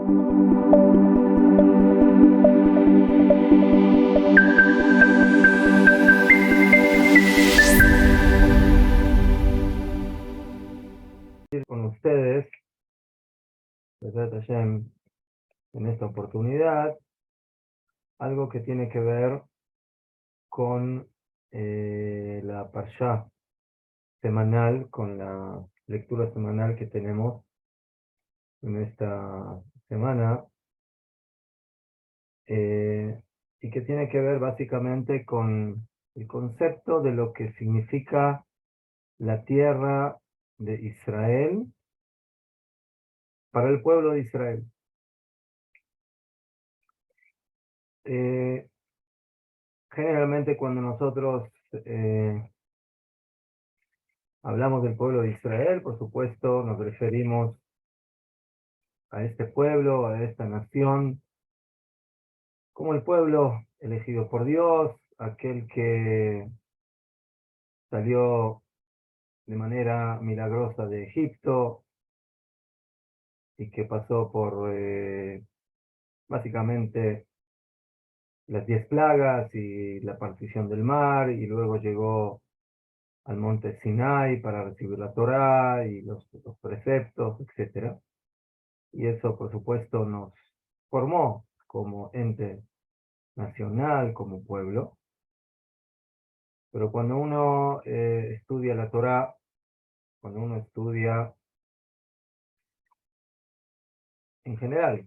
Con ustedes, Besat Hashem, en esta oportunidad, algo que tiene que ver con la Parshá semanal, con la lectura semanal que tenemos en esta semana, eh, y que tiene que ver básicamente con el concepto de lo que significa la tierra de Israel para el pueblo de Israel. Eh, Generalmente cuando nosotros hablamos del pueblo de Israel, por supuesto, nos referimos a este pueblo, a esta nación, como el pueblo elegido por Dios, aquel que salió de manera milagrosa de Egipto y que pasó por básicamente las 10 plagas y la partición del mar, y luego llegó al monte Sinai para recibir la Torá y los preceptos, etcétera. Y eso, por supuesto, nos formó como ente nacional, como pueblo. Pero cuando uno estudia la Torá, cuando uno estudia en general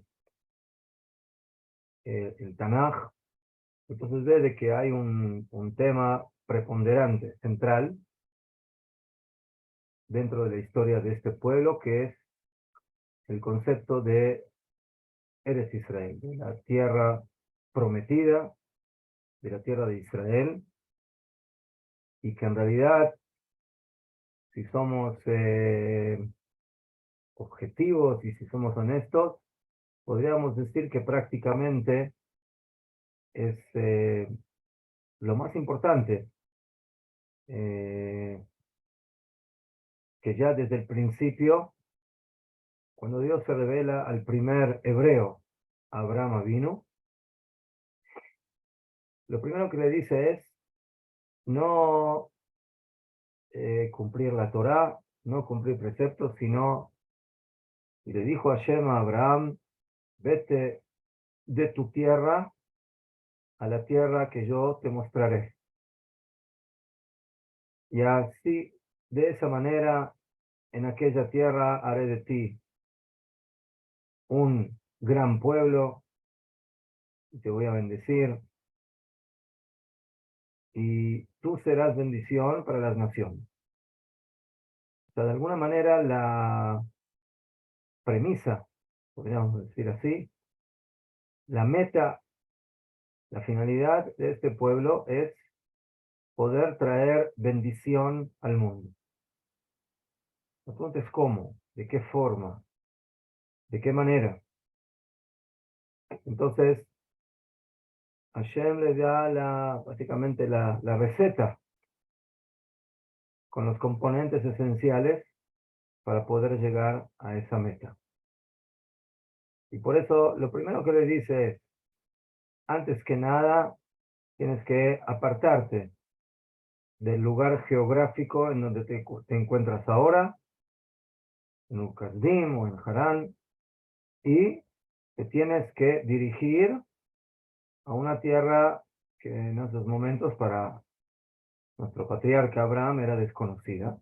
el Tanaj, entonces ve de que hay un tema preponderante, central, dentro de la historia de este pueblo, que es el concepto de Eretz Israel, de la tierra prometida, de la tierra de Israel, y que en realidad, si somos objetivos y si somos honestos, podríamos decir que prácticamente es lo más importante, eh, que ya desde el principio, cuando Dios se revela al primer hebreo, Abraham Avinu, lo primero que le dice es no cumplir la Torá, no cumplir preceptos, sino, y le dijo Hashem a Abraham, vete de tu tierra a la tierra que yo te mostraré. Y así, de esa manera, en aquella tierra haré de ti un gran pueblo, y te voy a bendecir, y tú serás bendición para las naciones. O sea, de alguna manera la premisa, podríamos decir así, la meta, la finalidad de este pueblo es poder traer bendición al mundo. La pregunta es cómo, de qué forma, de qué manera. Entonces, Hashem le da básicamente la receta con los componentes esenciales para poder llegar a esa meta. Y por eso lo primero que le dice es, antes que nada, tienes que apartarte del lugar geográfico en donde te encuentras ahora, en Ucasdim o en Harán, y te tienes que dirigir a una tierra que en esos momentos para nuestro patriarca Abraham era desconocida.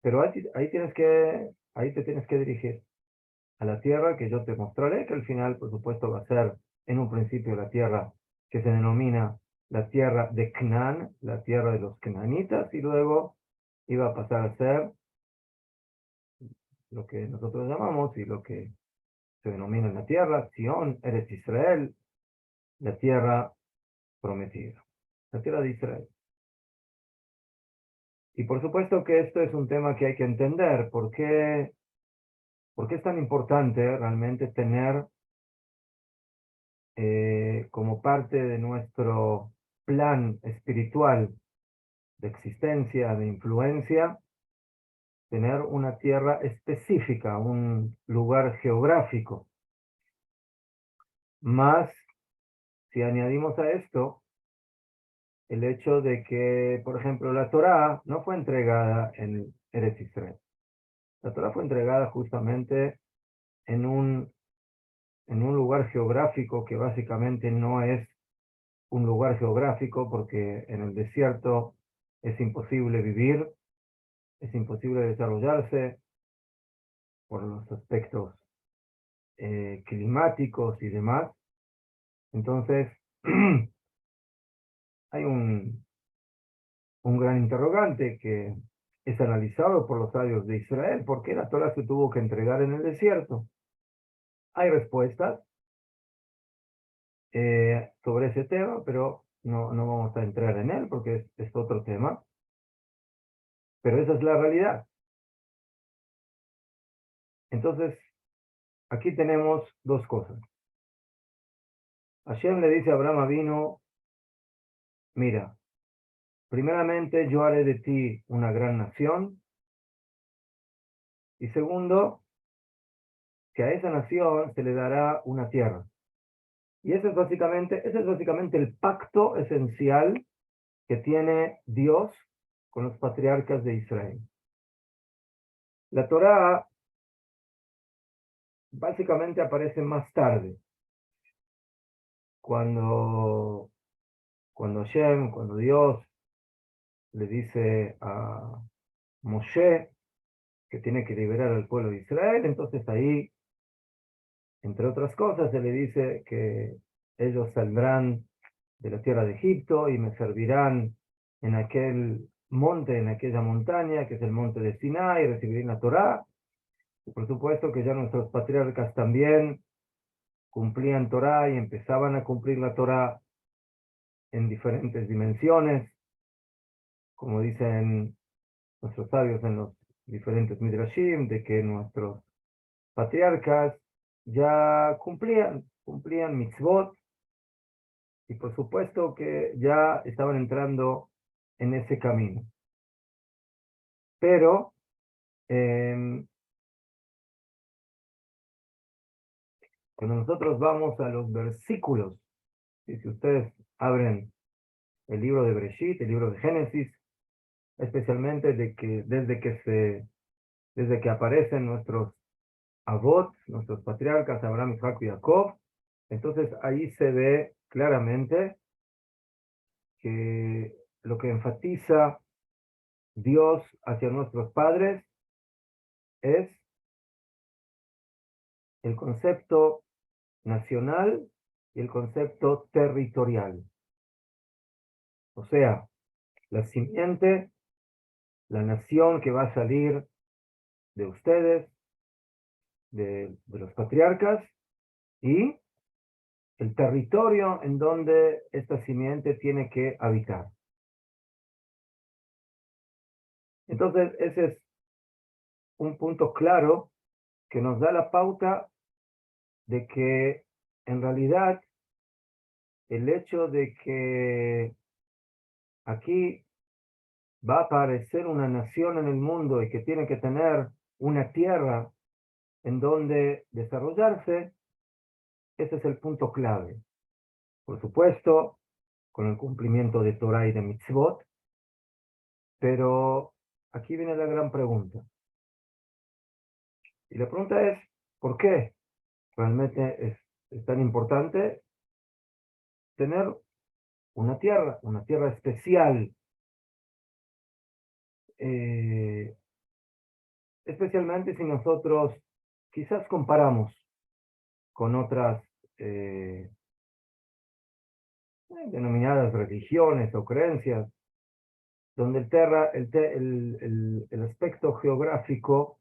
Pero ahí te tienes que dirigir a la tierra que yo te mostraré, que al final, por supuesto, va a ser en un principio la tierra que se denomina la tierra de Canaán, la tierra de los cananitas, y luego iba a pasar a ser lo que nosotros llamamos y lo que se denomina la tierra, Sion, Eretz Israel, la tierra prometida, la tierra de Israel. Y por supuesto que esto es un tema que hay que entender. ¿Por qué es tan importante realmente tener como parte de nuestro plan espiritual de existencia, de influencia, tener una tierra específica, un lugar geográfico. Más, si añadimos a esto el hecho de que, por ejemplo, la Torá no fue entregada en Eretz Israel. La Torá fue entregada justamente en un lugar geográfico que básicamente no es un lugar geográfico, porque en el desierto es imposible vivir, es imposible desarrollarse por los aspectos climáticos y demás. Entonces, hay un gran interrogante que es analizado por los sabios de Israel. ¿Por qué la Torá se tuvo que entregar en el desierto? Hay respuestas sobre ese tema, pero no vamos a entrar en él porque es otro tema. Pero esa es la realidad. Entonces, aquí tenemos dos cosas. Hashem le dice a Abraham Avinu, mira, primeramente yo haré de ti una gran nación, y segundo, que a esa nación se le dará una tierra. Y ese es básicamente el pacto esencial que tiene Dios con los patriarcas de Israel. La Torá básicamente aparece más tarde, cuando, cuando Dios le dice a Moshe que tiene que liberar al pueblo de Israel. Entonces ahí, entre otras cosas, se le dice que ellos saldrán de la tierra de Egipto y me servirán en aquel monte, en aquella montaña, que es el monte de Sinai, y recibirán la Torá. Y por supuesto que ya nuestros patriarcas también cumplían Torá y empezaban a cumplir la Torá en diferentes dimensiones, como dicen nuestros sabios en los diferentes midrashim, de que nuestros patriarcas ya cumplían mitzvot, y por supuesto que ya estaban entrando en ese camino. Pero cuando nosotros vamos a los versículos, y si ustedes abren el libro de Bereshit, el libro de Génesis, especialmente desde que aparecen nuestros Avot, nuestros patriarcas, Abraham, Isaac y Jacob, entonces ahí se ve claramente que lo que enfatiza Dios hacia nuestros padres es el concepto nacional y el concepto territorial. O sea, la simiente, la nación que va a salir de ustedes, de los patriarcas, y el territorio en donde esta simiente tiene que habitar. Entonces, ese es un punto claro que nos da la pauta de que en realidad el hecho de que aquí va a aparecer una nación en el mundo y que tiene que tener una tierra en donde desarrollarse, ese es el punto clave. Por supuesto, con el cumplimiento de Torah y de Mitzvot, pero aquí viene la gran pregunta. Y la pregunta es, ¿por qué realmente es tan importante tener una tierra especial, eh, especialmente si nosotros quizás comparamos con otras denominadas religiones o creencias, donde el aspecto geográfico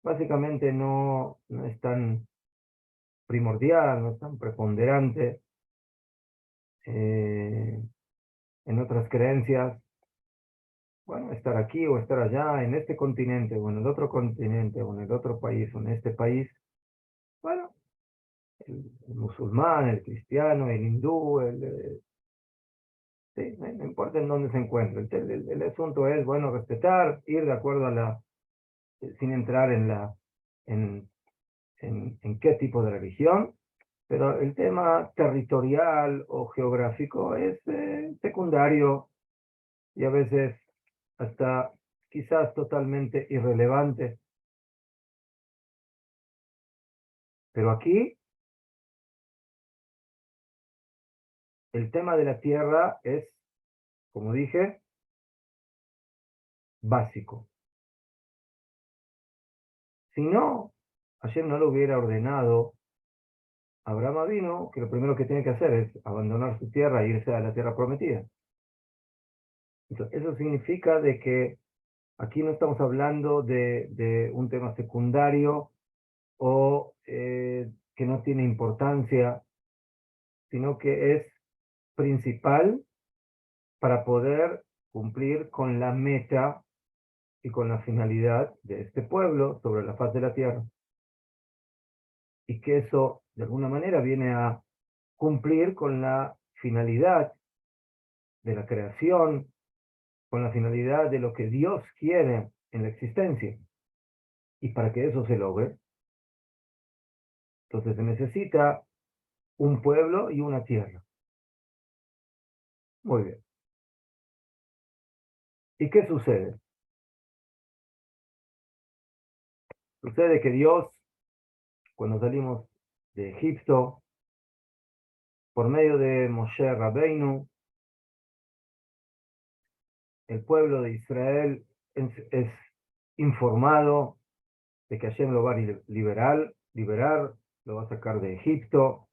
básicamente no es tan primordial, no es tan preponderante. En otras creencias, bueno, estar aquí o estar allá, en este continente o en el otro continente o en el otro país o en este país, bueno, el musulmán, el cristiano, el hindú, sí, no importa en dónde se encuentre. El asunto es, bueno, respetar, ir de acuerdo sin entrar en, en qué tipo de religión, pero el tema territorial o geográfico es secundario y a veces hasta quizás totalmente irrelevante. Pero aquí el tema de la tierra es, como dije, básico. Si no, Hashem no lo hubiera ordenado a Abraham vino que lo primero que tiene que hacer es abandonar su tierra e irse a la tierra prometida. Entonces, eso significa de que aquí no estamos hablando de un tema secundario o que no tiene importancia, sino que es principal para poder cumplir con la meta y con la finalidad de este pueblo sobre la faz de la tierra. Y que eso, de alguna manera, viene a cumplir con la finalidad de la creación, con la finalidad de lo que Dios quiere en la existencia. Y para que eso se logre, entonces se necesita un pueblo y una tierra. Muy bien. ¿Y qué sucede? Sucede que Dios, cuando salimos de Egipto, por medio de Moshe Rabbeinu, el pueblo de Israel es informado de que Hashem lo va a liberar, lo va a sacar de Egipto,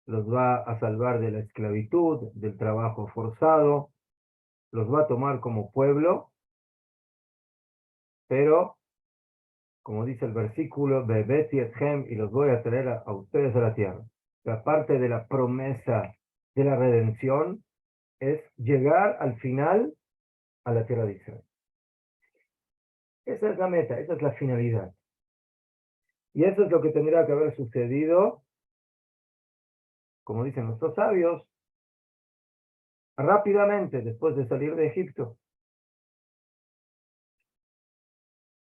los va a salvar de la esclavitud, del trabajo forzado, los va a tomar como pueblo, pero, como dice el versículo, Bebeti etchem, y los voy a traer a ustedes a la tierra. La parte de la promesa de la redención es llegar al final a la tierra de Israel. Esa es la meta, esa es la finalidad. Y eso es lo que tendría que haber sucedido, como dicen nuestros sabios, rápidamente después de salir de Egipto.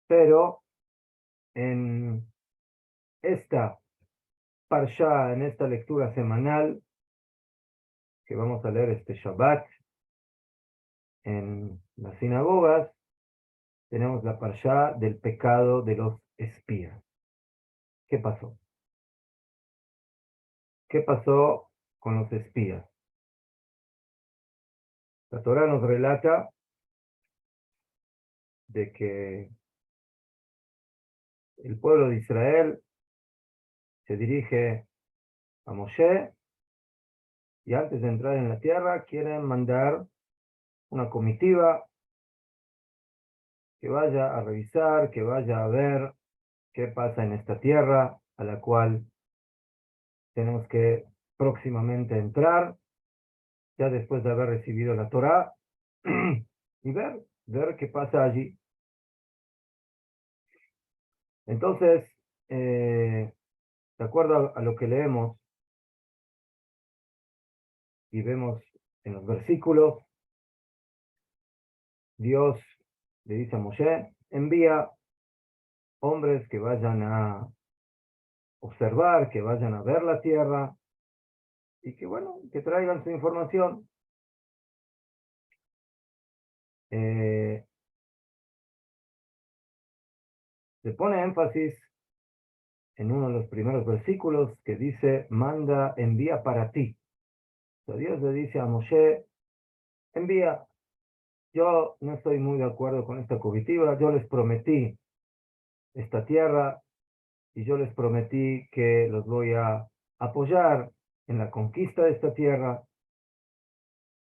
Pero en esta parsha, en esta lectura semanal que vamos a leer este Shabbat en las sinagogas, tenemos la parsha del pecado de los espías. ¿Qué pasó? ¿Qué pasó con los espías? La Torá nos relata de que el pueblo de Israel se dirige a Moshe y antes de entrar en la tierra quieren mandar una comitiva que vaya a revisar, que vaya a ver qué pasa en esta tierra a la cual tenemos que próximamente entrar, ya después de haber recibido la Torá, y ver qué pasa allí. Entonces, de acuerdo a lo que leemos y vemos en los versículos, Dios le dice a Moshe, envía hombres que vayan a observar, que vayan a ver la tierra y que, bueno, que traigan su información. Se pone énfasis en uno de los primeros versículos que dice, manda, envía para ti. O sea, Dios le dice a Moshe, envía. Yo no estoy muy de acuerdo con esta comitiva, yo les prometí esta tierra y yo les prometí que los voy a apoyar en la conquista de esta tierra,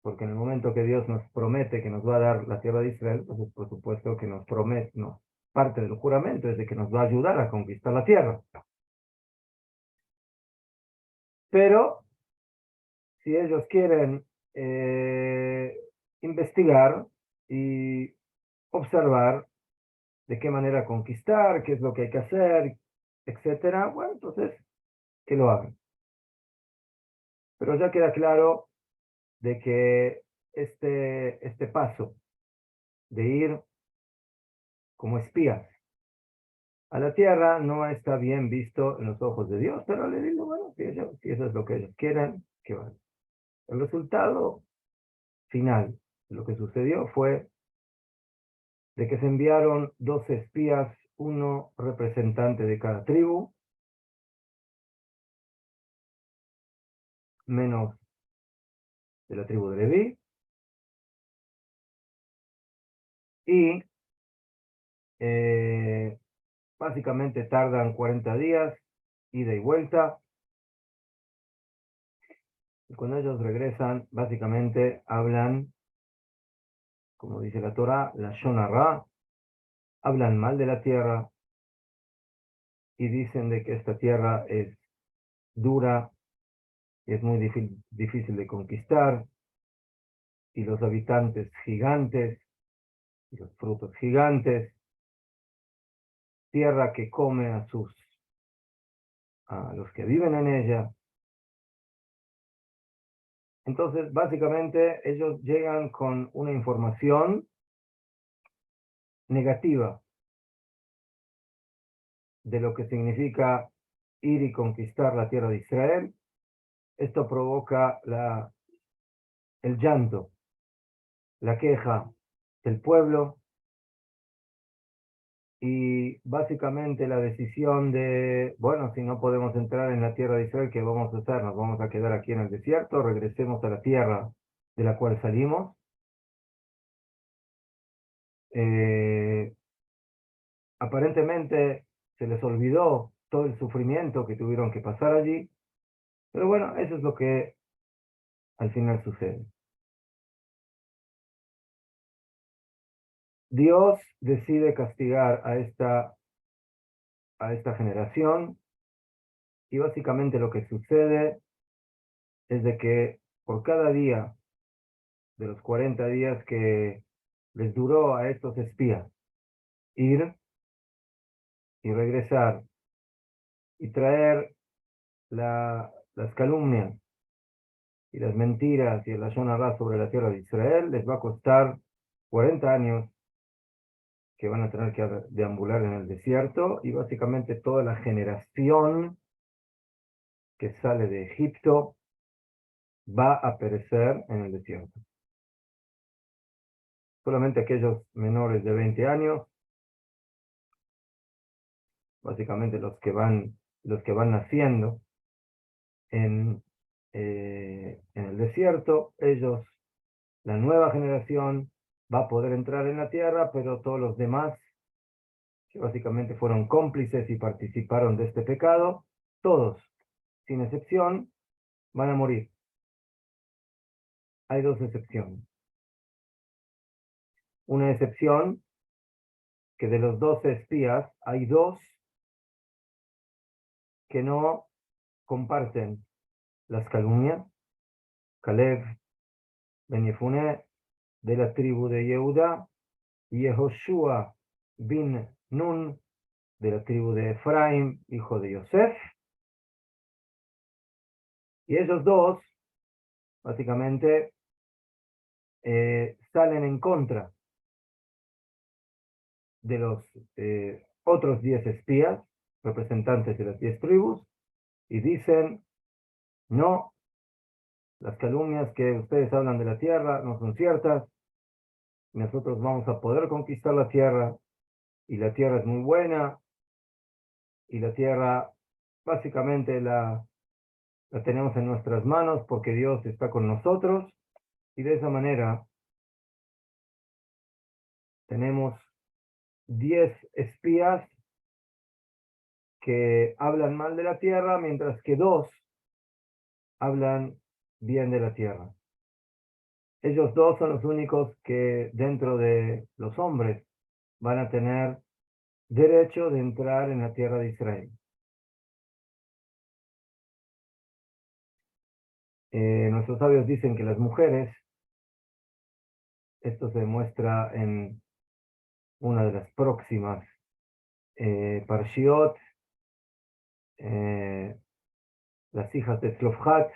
porque en el momento que Dios nos promete que nos va a dar la tierra de Israel, pues por supuesto que nos promete, no, parte del juramento es de que nos va a ayudar a conquistar la tierra. Pero si ellos quieren investigar y observar de qué manera conquistar, qué es lo que hay que hacer, etcétera, bueno, entonces que lo hagan. Pero ya queda claro de que este paso de ir como espías a la tierra no está bien visto en los ojos de Dios, pero le digo, bueno, si eso es lo que ellos quieren, que van. El resultado final de lo que sucedió fue de que se enviaron 2 espías, uno representante de cada tribu, menos de la tribu de Leví, y básicamente tardan 40 días, ida y vuelta, y cuando ellos regresan, básicamente hablan, como dice la Torah, la Shonará, hablan mal de la tierra y dicen de que esta tierra es dura y es muy difícil de conquistar, y los habitantes gigantes, y los frutos gigantes, tierra que come a los que viven en ella. Entonces, básicamente, ellos llegan con una información negativa de lo que significa ir y conquistar la tierra de Israel. Esto provoca el llanto, la queja del pueblo y básicamente la decisión de, bueno, si no podemos entrar en la tierra de Israel, ¿qué vamos a hacer? ¿Nos vamos a quedar aquí en el desierto? ¿Regresemos a la tierra de la cual salimos? Eh, Aparentemente se les olvidó todo el sufrimiento que tuvieron que pasar allí, pero bueno, eso es lo que al final sucede. Dios decide castigar a esta generación y básicamente lo que sucede es de que por cada día de los 40 días que les duró a estos espías ir y regresar y traer las calumnias y las mentiras y el lashon hara sobre la tierra de Israel, les va a costar 40 años que van a tener que deambular en el desierto, y básicamente toda la generación que sale de Egipto va a perecer en el desierto. Solamente aquellos menores de 20 años, básicamente los que van naciendo en, en el desierto, ellos, la nueva generación, va a poder entrar en la tierra, pero todos los demás, que básicamente fueron cómplices y participaron de este pecado, todos, sin excepción, van a morir. Hay 2 excepciones. Una excepción, que de los 12 espías, hay 2 que no comparten las calumnias. Caleb ben Yefuné, de la tribu de Yehuda, y Yehoshua bin Nun, de la tribu de Efraim, hijo de Yosef. Y ellos 2, básicamente, salen en contra de los otros 10 espías, representantes de las 10 tribus, y dicen, no, las calumnias que ustedes hablan de la tierra no son ciertas, nosotros vamos a poder conquistar la tierra, y la tierra es muy buena, y la tierra básicamente la tenemos en nuestras manos porque Dios está con nosotros, y de esa manera tenemos 10 espías que hablan mal de la tierra, mientras que 2 hablan bien de la tierra. Ellos 2 son los únicos que dentro de los hombres van a tener derecho de entrar en la tierra de Israel. Nuestros sabios dicen que las mujeres, esto se muestra en una de las próximas Parshiot, las hijas de Tzlofhat,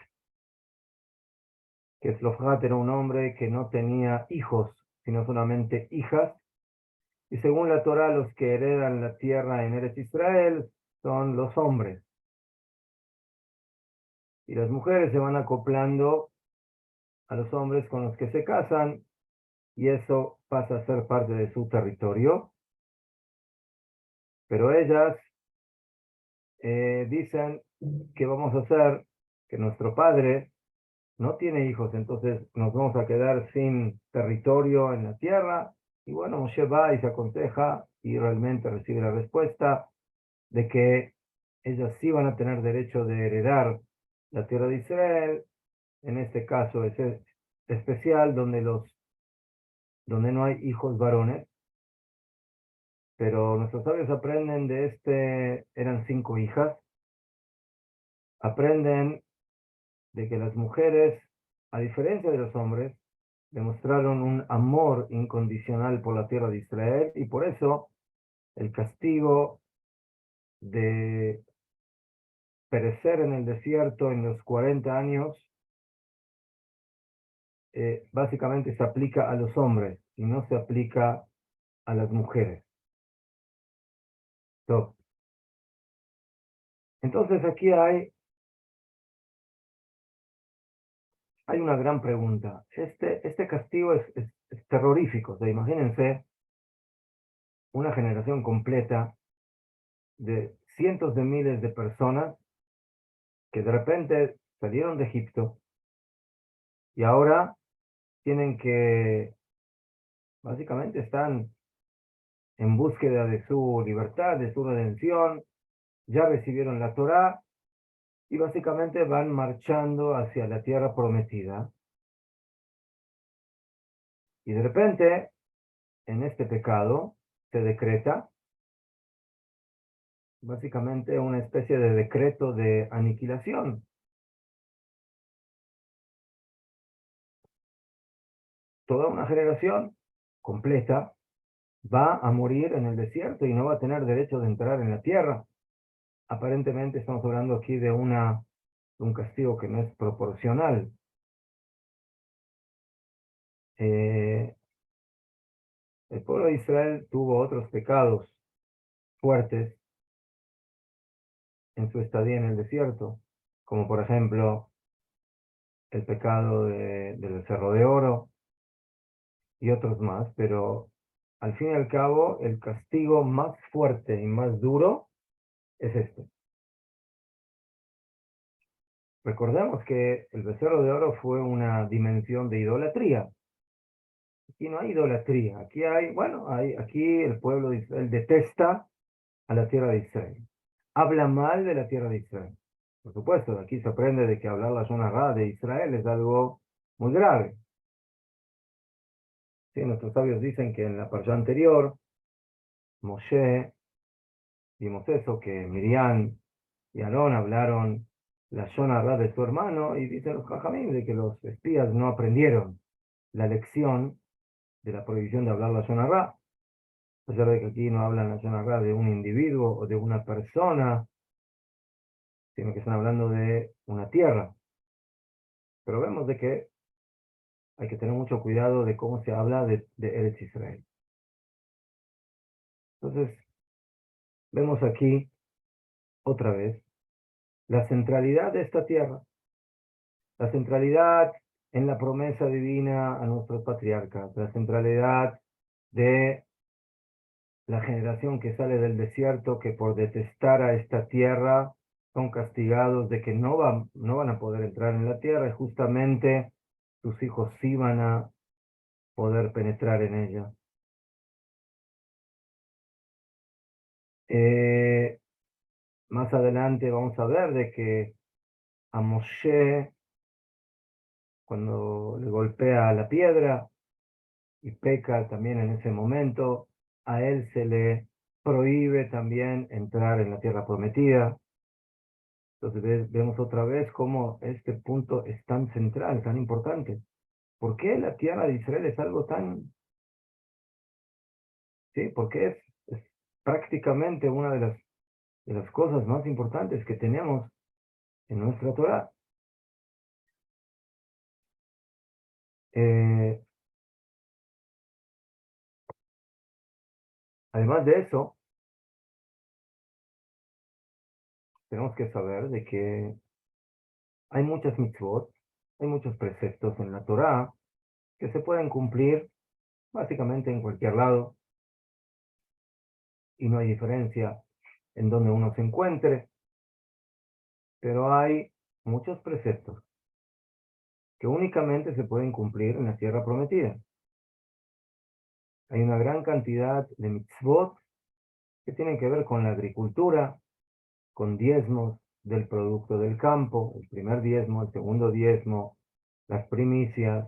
que Tzlofhat era un hombre que no tenía hijos, sino solamente hijas, Y según la Torá, los que heredan la tierra en Eretz Israel son los hombres. Y las mujeres se van acoplando a los hombres con los que se casan y eso pasa a ser parte de su territorio. Pero ellas dicen que vamos a hacer que nuestro padre no tiene hijos, entonces nos vamos a quedar sin territorio en la tierra. Y bueno, Moshe va y se aconseja y realmente recibe la respuesta de que ellas sí van a tener derecho de heredar la tierra de Israel. En este caso es especial donde no hay hijos varones, pero nuestros sabios aprenden de eran 5 hijas, aprenden de que las mujeres, a diferencia de los hombres, demostraron un amor incondicional por la tierra de Israel y por eso el castigo de perecer en el desierto en los 40 años básicamente se aplica a los hombres y no se aplica a las mujeres. Entonces aquí hay una gran pregunta. Este castigo es terrorífico. O sea, imagínense una generación completa de cientos de miles de personas que de repente salieron de Egipto y ahora tienen que, básicamente están en búsqueda de su libertad, de su redención, ya recibieron la Torá y básicamente van marchando hacia la tierra prometida. Y de repente, en este pecado, se decreta básicamente una especie de decreto de aniquilación. Toda una generación completa va a morir en el desierto y no va a tener derecho de entrar en la tierra. Aparentemente estamos hablando aquí de un castigo que no es proporcional. El pueblo de Israel tuvo otros pecados fuertes en su estadía en el desierto, como por ejemplo el pecado del becerro de oro y otros más, pero al fin y al cabo el castigo más fuerte y más duro es este. Recordemos que el becerro de oro fue una dimensión de idolatría. Aquí no hay idolatría, aquí aquí el pueblo de Israel detesta a la tierra de Israel. Habla mal de la tierra de Israel. Por supuesto, aquí se aprende de que hablar la zona ra de Israel es algo muy grave. Sí, nuestros sabios dicen que en la parsha anterior, Moshe, vimos eso, que Miriam y Aarón hablaron la zona ra de su hermano, y dicen los Jajamim de que los espías no aprendieron la lección de la prohibición de hablar la zona ra, a pesar de que aquí no hablan la zona ra de un individuo o de una persona, sino que están hablando de una tierra. Pero vemos de que hay que tener mucho cuidado de cómo se habla de Eretz Israel. Entonces, vemos aquí otra vez la centralidad de esta tierra, la centralidad en la promesa divina a nuestros patriarcas, la centralidad de la generación que sale del desierto, que por detestar a esta tierra son castigados de que no van a poder entrar en la tierra y justamente sus hijos sí van a poder penetrar en ella. Más adelante vamos a ver de que a Moshe, cuando le golpea la piedra y peca también en ese momento, a él se le prohíbe también entrar en la tierra prometida. Entonces vemos otra vez cómo este punto es tan central, tan importante. ¿Por qué la tierra de Israel es algo sí? Porque es prácticamente una de las cosas más importantes que tenemos en nuestra Torah. Eh, Además de eso, tenemos que saber de que hay muchas mitzvot, hay muchos preceptos en la Torá que se pueden cumplir básicamente en cualquier lado y no hay diferencia en donde uno se encuentre, pero hay muchos preceptos que únicamente se pueden cumplir en la tierra prometida. Hay una gran cantidad de mitzvot que tienen que ver con la agricultura, con diezmos del producto del campo, el primer diezmo, el segundo diezmo, las primicias,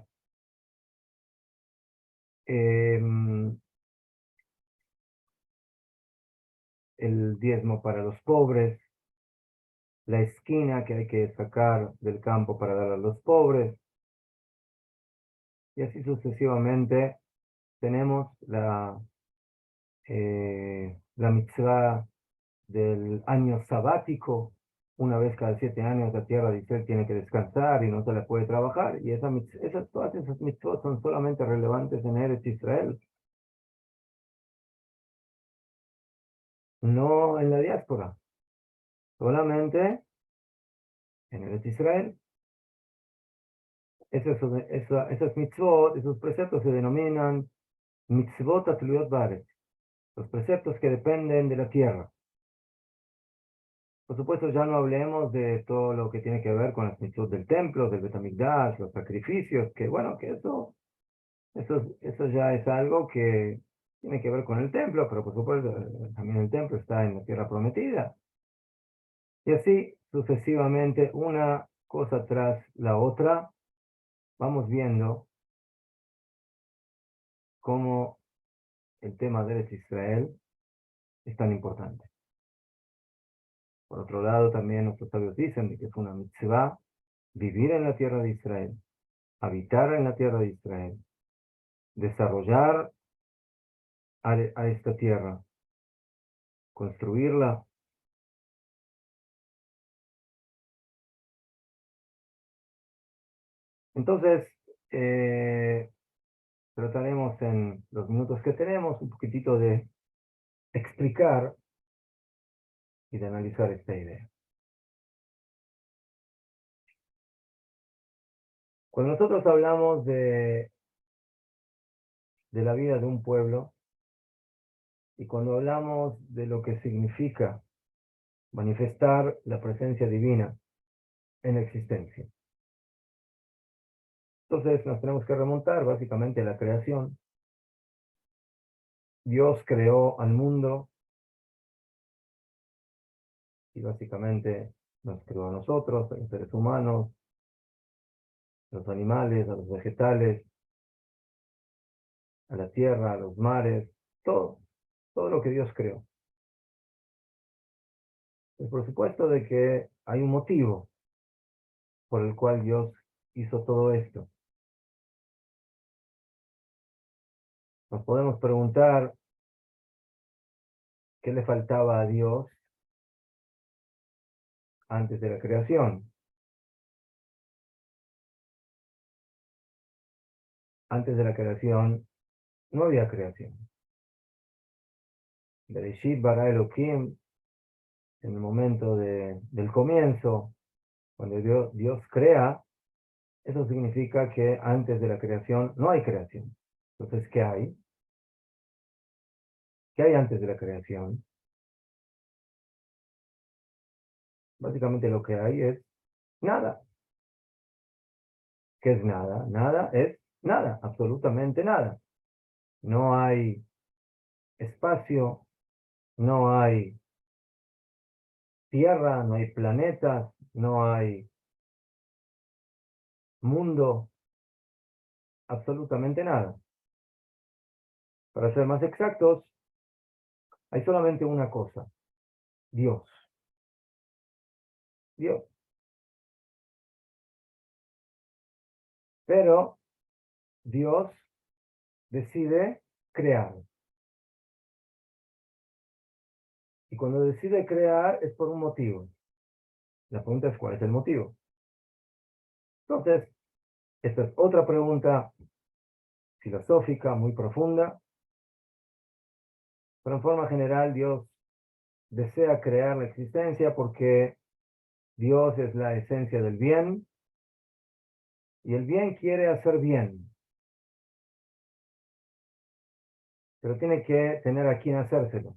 em, el diezmo para los pobres, la esquina que hay que sacar del campo para dar a los pobres, y así sucesivamente. Tenemos la mitzvah del año sabático. Una vez cada 7 años la tierra de Israel tiene que descansar y no se la puede trabajar. Y todas esas mitzvot son solamente relevantes en Eretz Israel, no en la diáspora, solamente en Eretz Israel. Esas mitzvot, esos preceptos se denominan mitzvot atluyot baaretz, los preceptos que dependen de la tierra. Por supuesto, ya no hablemos de todo lo que tiene que ver con las mitzvot del templo, del Bet HaMikdash, los sacrificios, que bueno, que eso ya es algo que tiene que ver con el templo, pero por supuesto también el templo está en la tierra prometida. Y así sucesivamente, una cosa tras la otra, vamos viendo cómo el tema de Eretz Israel es tan importante. Por otro lado, también nuestros sabios dicen de que es una mitzvah vivir en la tierra de Israel, habitar en la tierra de Israel, desarrollar a esta tierra, construirla. Entonces, trataremos en los minutos que tenemos un poquitito de explicar y de analizar esta idea. Cuando nosotros hablamos de la vida de un pueblo y cuando hablamos de lo que significa manifestar la presencia divina en la existencia, entonces nos tenemos que remontar básicamente a la creación. Dios creó al mundo y básicamente nos creó a nosotros, a los seres humanos, a los animales, a los vegetales, a la tierra, a los mares, todo lo que Dios creó. Y por supuesto de que hay un motivo por el cual Dios hizo todo esto. Nos podemos preguntar qué le faltaba a Dios antes de la creación. Antes de la creación no había creación. Bereshit bara Elohim, en el momento del comienzo, cuando Dios crea, eso significa que antes de la creación no hay creación. Entonces, ¿qué hay? ¿Qué hay antes de la creación? Básicamente lo que hay es nada. ¿Qué es nada? Nada es nada, absolutamente nada. No hay espacio, no hay tierra, no hay planetas, no hay mundo, absolutamente nada. Para ser más exactos, hay solamente una cosa, Dios. Dios. Pero Dios decide crear. Y cuando decide crear es por un motivo. La pregunta es, ¿cuál es el motivo? Entonces, esta es otra pregunta filosófica muy profunda. Pero en forma general, Dios desea crear la existencia porque Dios es la esencia del bien y el bien quiere hacer bien, pero tiene que tener a quien hacérselo.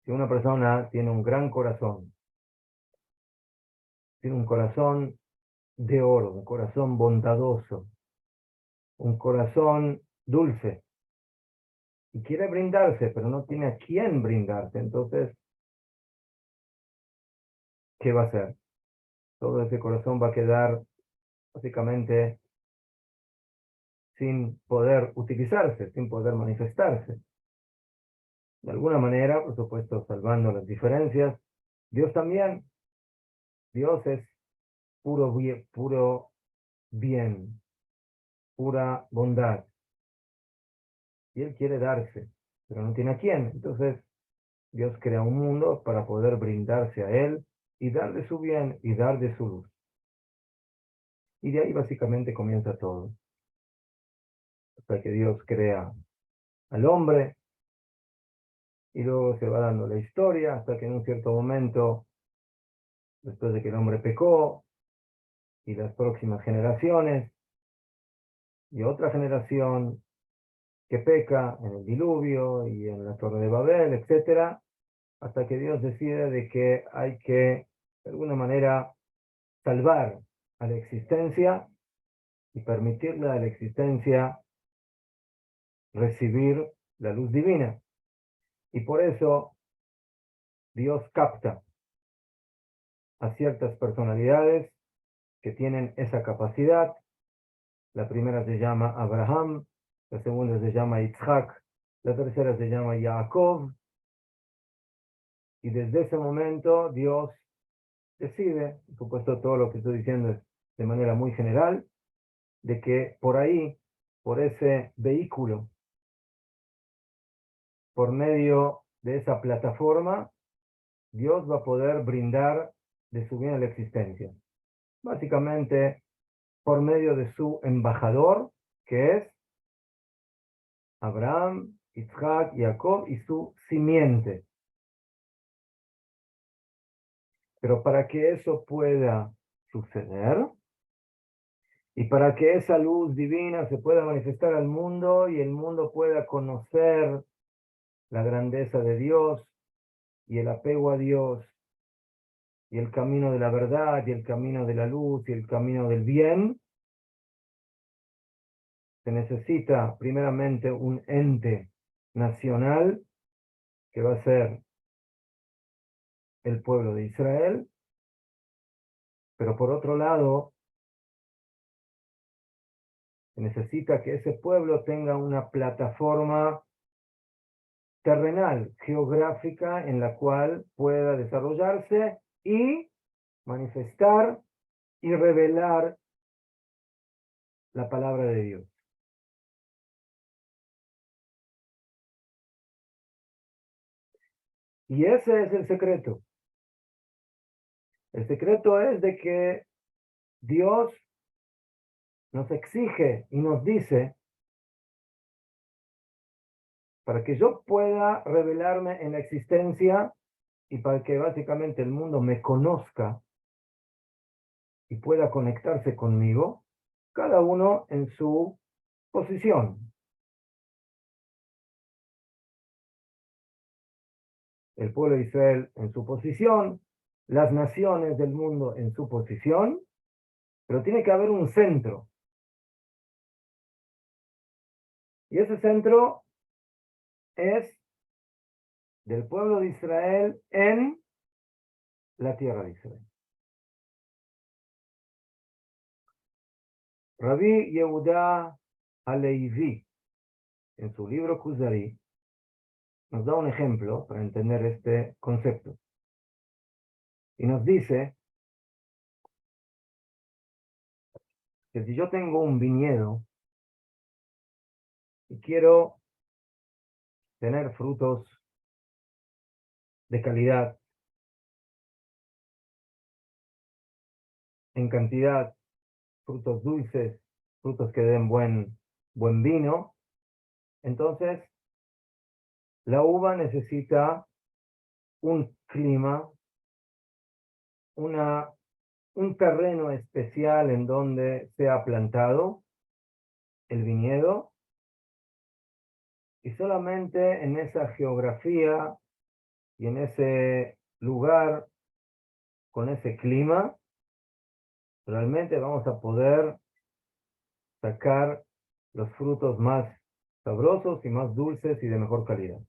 Si una persona tiene un gran corazón, tiene un corazón de oro, un corazón bondadoso, un corazón dulce, y quiere brindarse, pero no tiene a quién brindarse, entonces, ¿qué va a hacer? Todo ese corazón va a quedar básicamente sin poder utilizarse, sin poder manifestarse. De alguna manera, por supuesto, salvando las diferencias, Dios también, Dios es puro bien, pura bondad, y Él quiere darse, pero no tiene a quién. Entonces, Dios crea un mundo para poder brindarse a Él y dar de su bien y dar de su luz. Y de ahí básicamente comienza todo. Hasta que Dios crea al hombre y luego se va dando la historia hasta que en un cierto momento, después de que el hombre pecó y las próximas generaciones y otra generación que peca en el diluvio y en la Torre de Babel, etcétera, hasta que Dios decide de que hay que, de alguna manera, salvar a la existencia y permitirle a la existencia recibir la luz divina. Y por eso Dios capta a ciertas personalidades que tienen esa capacidad. La primera se llama Abraham, la segunda se llama Isaac, la tercera se llama Jacob, y desde ese momento Dios decide, por supuesto todo lo que estoy diciendo es de manera muy general, de que por ahí, por ese vehículo, por medio de esa plataforma, Dios va a poder brindar de su bien a la existencia. Básicamente, por medio de su embajador, que es Abraham, Isaac, Jacob y su simiente. Pero para que eso pueda suceder y para que esa luz divina se pueda manifestar al mundo y el mundo pueda conocer la grandeza de Dios y el apego a Dios y el camino de la verdad y el camino de la luz y el camino del bien, se necesita primeramente un ente nacional que va a ser el pueblo de Israel, pero por otro lado, se necesita que ese pueblo tenga una plataforma terrenal, geográfica, en la cual pueda desarrollarse y manifestar y revelar la palabra de Dios. Y ese es el secreto. El secreto es de que Dios nos exige y nos dice, para que yo pueda revelarme en la existencia y para que básicamente el mundo me conozca y pueda conectarse conmigo, cada uno en su posición. El pueblo de Israel en su posición, las naciones del mundo en su posición, pero tiene que haber un centro. Y ese centro es del pueblo de Israel en la tierra de Israel. Rabbi Yehuda Halevi, en su libro Kuzari, nos da un ejemplo para entender este concepto. Y nos dice que si yo tengo un viñedo y quiero tener frutos de calidad, en cantidad, frutos dulces, frutos que den buen vino, Entonces, la uva necesita un clima, un terreno especial en donde sea plantado el viñedo, y solamente en esa geografía y en ese lugar, con ese clima, realmente vamos a poder sacar los frutos más sabrosos y más dulces y de mejor calidad.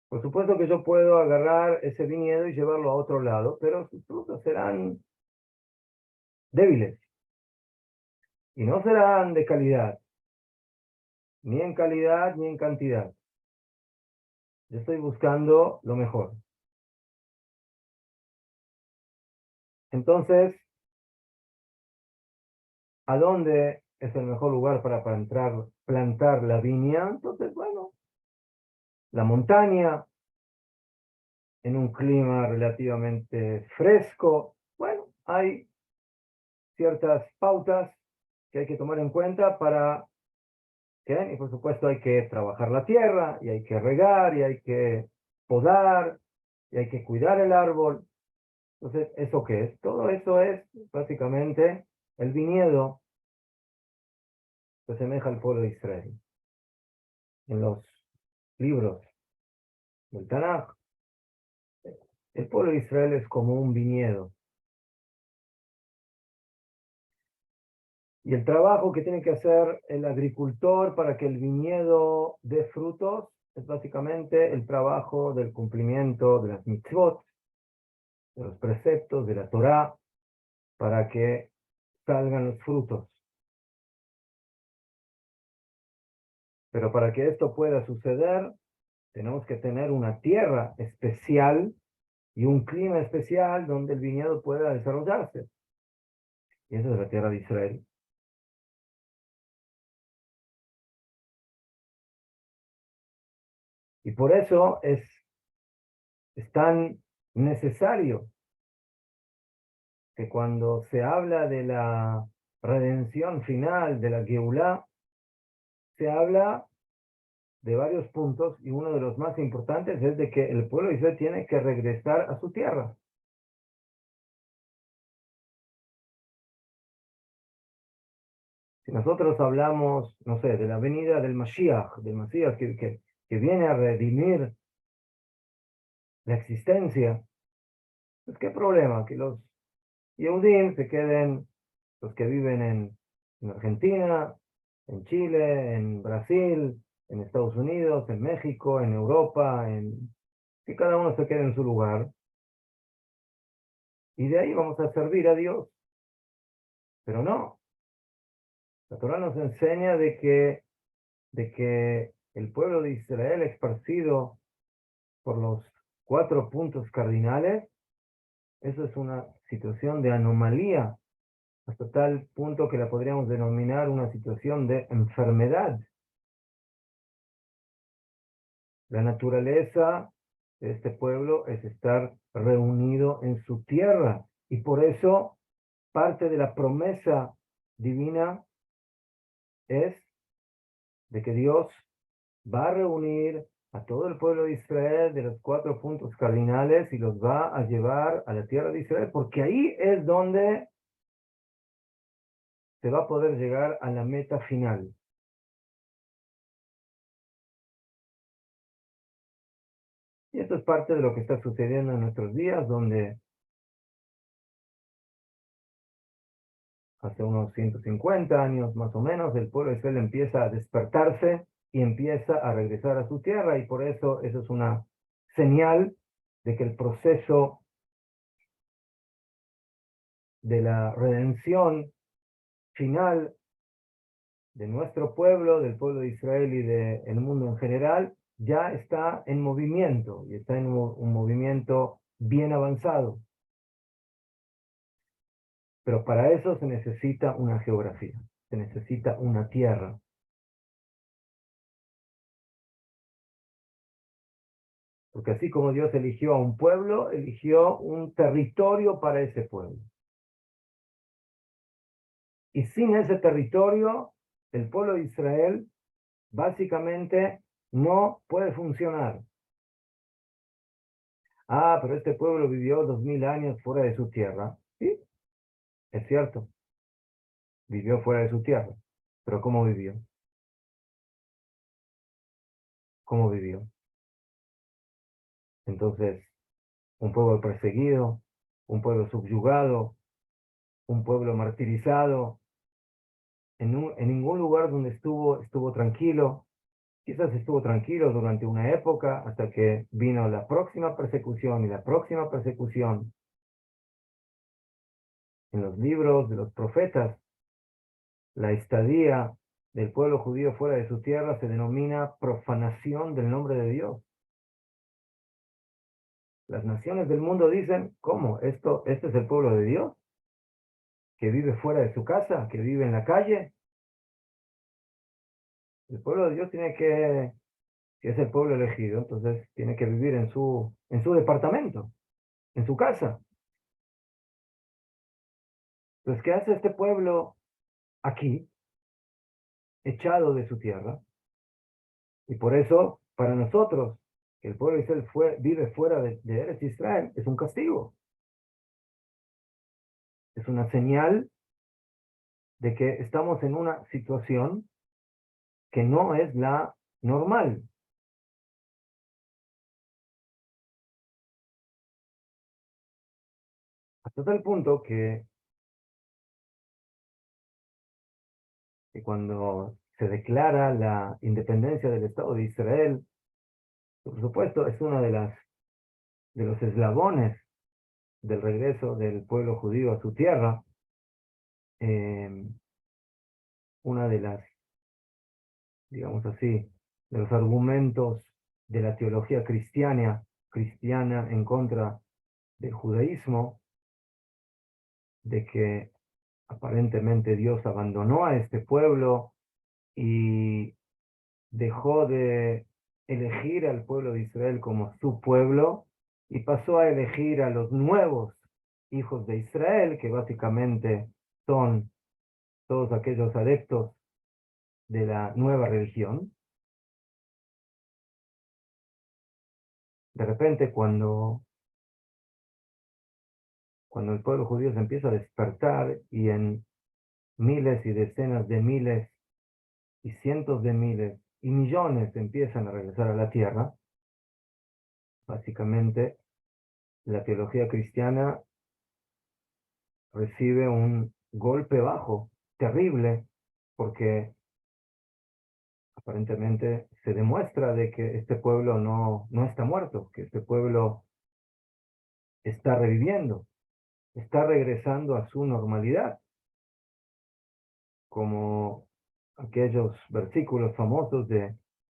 Por supuesto que yo puedo agarrar ese viñedo y llevarlo a otro lado, pero sus frutos serán débiles y no serán de calidad, ni en calidad ni en cantidad. Yo estoy buscando lo mejor. Entonces, ¿a dónde es el mejor lugar para plantar la viña? Entonces, bueno, la montaña, en un clima relativamente fresco. Bueno, hay ciertas pautas que hay que tomar en cuenta para que, y por supuesto hay que trabajar la tierra, y hay que regar, y hay que podar, y hay que cuidar el árbol. Entonces, ¿eso qué es? Todo eso es básicamente el viñedo que asemeja al pueblo de Israel. En los libros del Tanaj, el pueblo de Israel es como un viñedo. Y el trabajo que tiene que hacer el agricultor para que el viñedo dé frutos es básicamente el trabajo del cumplimiento de las mitzvot, de los preceptos, de la Torá, para que salgan los frutos. Pero para que esto pueda suceder, tenemos que tener una tierra especial y un clima especial donde el viñedo pueda desarrollarse. Y esa es la tierra de Israel. Y por eso es tan necesario que cuando se habla de la redención final de la Geulah, se habla de varios puntos, y uno de los más importantes es de que el pueblo de Israel tiene que regresar a su tierra. Si nosotros hablamos, no sé, de la venida del Mashiach, que viene a redimir la existencia, pues qué problema, que los Yehudim se queden, los que viven en Argentina, en Chile, en Brasil, en Estados Unidos, en México, en Europa, que cada uno se quede en su lugar, y de ahí vamos a servir a Dios. Pero no, la Torah nos enseña de que el pueblo de Israel, esparcido por los 4 puntos cardinales, eso es una situación de anomalía, hasta tal punto que la podríamos denominar una situación de enfermedad. La naturaleza de este pueblo es estar reunido en su tierra, y por eso parte de la promesa divina es de que Dios va a reunir a todo el pueblo de Israel de los 4 puntos cardinales y los va a llevar a la tierra de Israel, porque ahí es donde se va a poder llegar a la meta final. Y esto es parte de lo que está sucediendo en nuestros días, donde hace unos 150 años más o menos, el pueblo de Israel empieza a despertarse y empieza a regresar a su tierra, y por eso es una señal de que el proceso de la redención final de nuestro pueblo, del pueblo de Israel y del mundo en general, ya está en movimiento, y está en un movimiento bien avanzado. Pero para eso se necesita una geografía, se necesita una tierra. Porque así como Dios eligió a un pueblo, eligió un territorio para ese pueblo. Y sin ese territorio, el pueblo de Israel básicamente no puede funcionar. Ah, pero este pueblo vivió 2000 años fuera de su tierra. Sí, es cierto, vivió fuera de su tierra. Pero ¿cómo vivió? ¿Cómo vivió? Entonces, un pueblo perseguido, un pueblo subyugado, un pueblo martirizado, en ningún lugar donde estuvo tranquilo. Quizás estuvo tranquilo durante una época hasta que vino la próxima persecución y la próxima persecución. En los libros de los profetas, la estadía del pueblo judío fuera de su tierra se denomina profanación del nombre de Dios. Las naciones del mundo dicen, ¿cómo? ¿Este es el pueblo de Dios? ¿Que vive fuera de su casa? ¿Que vive en la calle? El pueblo de Dios que es el pueblo elegido, entonces tiene que vivir en su departamento, en su casa. Entonces, ¿qué hace este pueblo aquí, echado de su tierra? Y por eso, para nosotros, que el pueblo de Israel vive fuera de Eretz Israel, es un castigo. Es una señal de que estamos en una situación que no es la normal. Hasta tal punto que cuando se declara la independencia del Estado de Israel, por supuesto, es una de los eslabones del regreso del pueblo judío a su tierra, eh, una de las, digamos así, de los argumentos de la teología cristiana en contra del judaísmo, de que aparentemente Dios abandonó a este pueblo y dejó de elegir al pueblo de Israel como su pueblo y pasó a elegir a los nuevos hijos de Israel, que básicamente son todos aquellos adeptos de la nueva religión. De repente, cuando el pueblo judío se empieza a despertar y en miles y decenas de miles y cientos de miles y millones empiezan a regresar a la tierra, básicamente la teología cristiana recibe un golpe bajo, terrible, porque aparentemente se demuestra de que este pueblo no está muerto, que este pueblo está reviviendo, está regresando a su normalidad, como aquellos versículos famosos de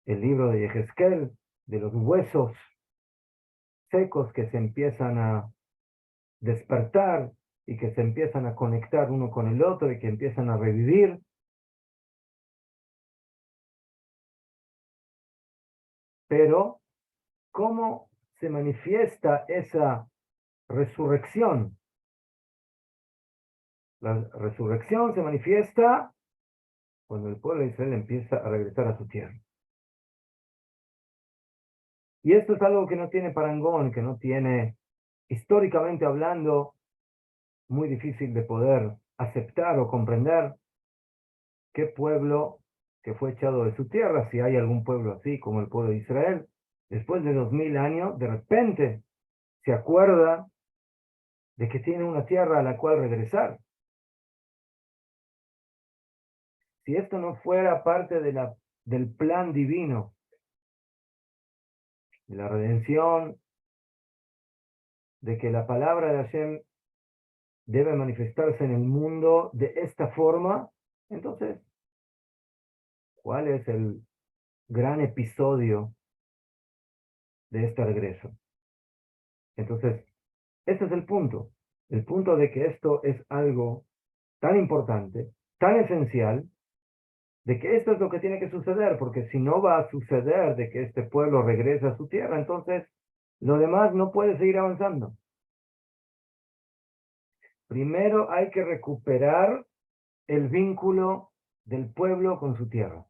el libro de Yehezkel, de los huesos secos que se empiezan a despertar y que se empiezan a conectar uno con el otro y que empiezan a revivir. Pero, ¿cómo se manifiesta esa resurrección? La resurrección se manifiesta cuando el pueblo de Israel empieza a regresar a su tierra. Y esto es algo que no tiene parangón, que no tiene, históricamente hablando, muy difícil de poder aceptar o comprender qué pueblo que fue echado de su tierra, si hay algún pueblo así como el pueblo de Israel, después de 2000 años, de repente se acuerda de que tiene una tierra a la cual regresar. Si esto no fuera parte del plan divino, de la redención, de que la palabra de Hashem debe manifestarse en el mundo de esta forma, entonces, ¿cuál es el gran episodio de este regreso? Entonces, ese es el punto de que esto es algo tan importante, tan esencial, de que esto es lo que tiene que suceder, porque si no va a suceder de que este pueblo regrese a su tierra, entonces lo demás no puede seguir avanzando. Primero hay que recuperar el vínculo del pueblo con su tierra.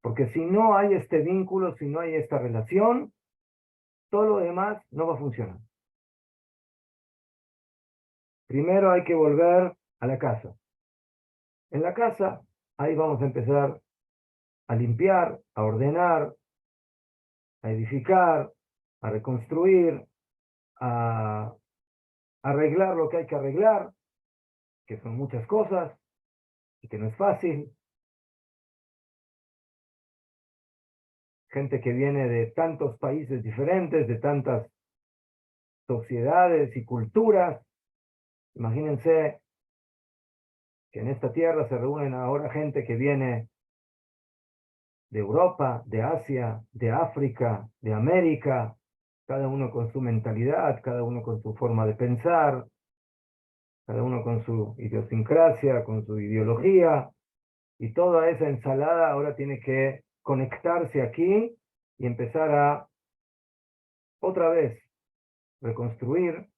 Porque si no hay este vínculo, si no hay esta relación, todo lo demás no va a funcionar. Primero hay que volver a la casa. En la casa, ahí vamos a empezar a limpiar, a ordenar, a edificar, a reconstruir, a arreglar lo que hay que arreglar, que son muchas cosas y que no es fácil. Gente que viene de tantos países diferentes, de tantas sociedades y culturas. Imagínense que en esta tierra se reúnen ahora gente que viene de Europa, de Asia, de África, de América, cada uno con su mentalidad, cada uno con su forma de pensar, cada uno con su idiosincrasia, con su ideología, y toda esa ensalada ahora tiene que conectarse aquí y empezar a otra vez reconstruir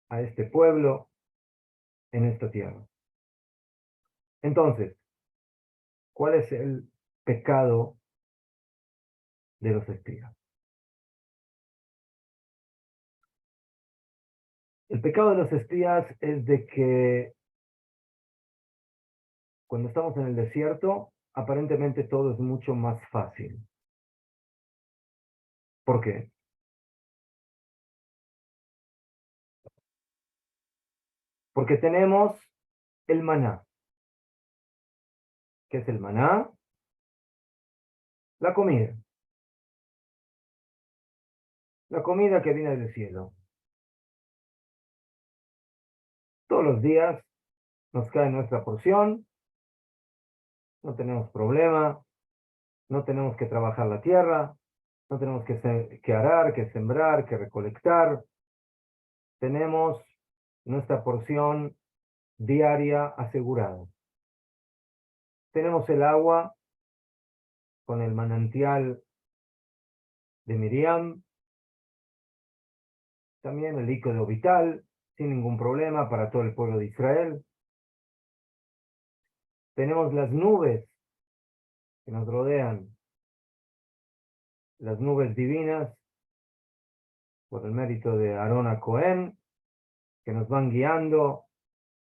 a este pueblo en esta tierra. Entonces, ¿cuál es el pecado de los espías? El pecado de los espías es de que cuando estamos en el desierto, aparentemente todo es mucho más fácil. ¿Por qué? Porque tenemos el maná. ¿Qué es el maná? La comida. La comida que viene del cielo. Todos los días nos cae nuestra porción, no tenemos problema, no tenemos que trabajar la tierra, no tenemos que arar, que sembrar, que recolectar. Tenemos nuestra porción diaria asegurada. Tenemos el agua con el manantial de Miriam, también el líquido vital, sin ningún problema para todo el pueblo de Israel. Tenemos las nubes que nos rodean, las nubes divinas, por el mérito de Aarón a Cohen, que nos van guiando,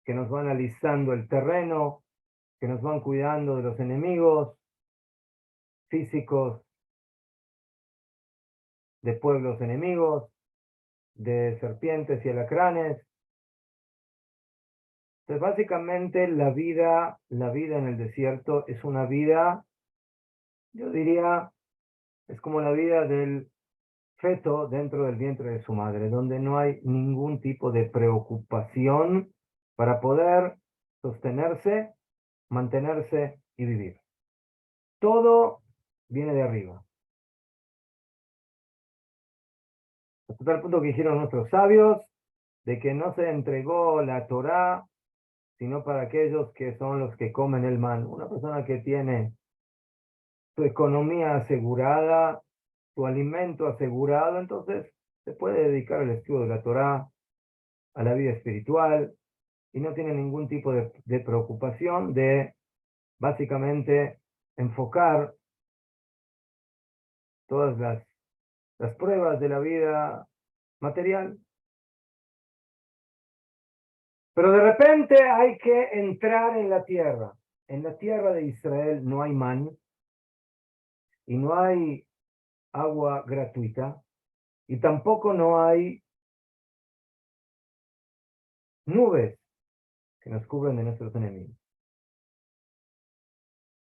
que nos van alisando el terreno, que nos van cuidando de los enemigos físicos, de pueblos enemigos, de serpientes y alacranes. Entonces, básicamente la vida en el desierto es una vida, yo diría, es como la vida del feto dentro del vientre de su madre, donde no hay ningún tipo de preocupación para poder sostenerse, mantenerse y vivir. Todo viene de arriba. Hasta tal punto que dijeron nuestros sabios de que no se entregó la Torá sino para aquellos que son los que comen el man. Una persona que tiene su economía asegurada, su alimento asegurado, entonces se puede dedicar al estudio de la Torá, a la vida espiritual, y no tiene ningún tipo de preocupación de básicamente enfocar todas las pruebas de la vida material. Pero de repente hay que entrar en la tierra. En la tierra de Israel no hay man y no hay agua gratuita y tampoco no hay nubes que nos cubren de nuestros enemigos.